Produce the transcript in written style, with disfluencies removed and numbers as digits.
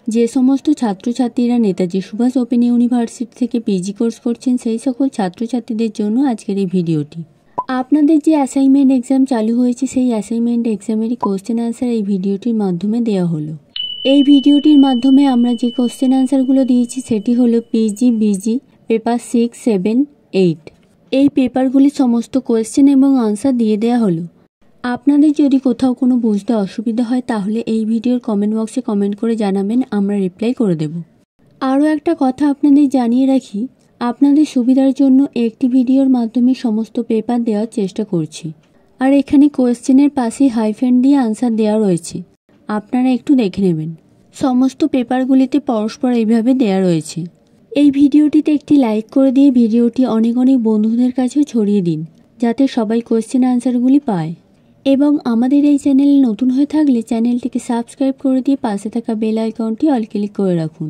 যে সমস্ত ছাত্রছাত্রীরা নেতাজি সুভাষ ওপেন ইউনিভার্সিটি থেকে পিজি কোর্স করছেন সেই সকল ছাত্রছাত্রীদের জন্য আজকের এই ভিডিওটি। আপনাদের যে অ্যাসাইনমেন্ট এক্সাম চালু হয়েছে সেই অ্যাসাইনমেন্ট এক্সামেরই কোশ্চেন আনসার এই ভিডিওটির মাধ্যমে দেওয়া হলো। এই ভিডিওটির মাধ্যমে আমরা যে কোশ্চেন আনসারগুলো দিয়েছি সেটি হলো পিজি বিজি পেপার 6, 7, 8। এই পেপারগুলির সমস্ত কোয়েশ্চেন এবং আনসার দিয়ে দেওয়া হলো। আপনাদের যদি কোথাও কোনো বুঝতে অসুবিধা হয় তাহলে এই ভিডিওর কমেন্ট বক্সে কমেন্ট করে জানাবেন, আমরা রিপ্লাই করে দেব। আরও একটা কথা আপনাদের জানিয়ে রাখি, আপনাদের সুবিধার জন্য একটি ভিডিওর মাধ্যমে সমস্ত পেপার দেওয়ার চেষ্টা করছি। আর এখানে কোয়েশ্চেনের পাশেই হাইফেন দিয়ে আনসার দেওয়া রয়েছে, আপনারা একটু দেখে নেবেন। সমস্ত পেপারগুলিতে পরস্পর এইভাবে দেওয়া রয়েছে। এই ভিডিওটিতে একটি লাইক করে দিয়ে ভিডিওটি অনেক অনেক বন্ধুদের কাছেও ছড়িয়ে দিন, যাতে সবাই কোয়েশ্চেন আনসারগুলি পায়। এবং আমাদের এই চ্যানেলে নতুন হয়ে থাকলে চ্যানেলটিকে সাবস্ক্রাইব করে দিয়ে পাশে থাকা বেল আইকনটি অল ক্লিক করে রাখুন।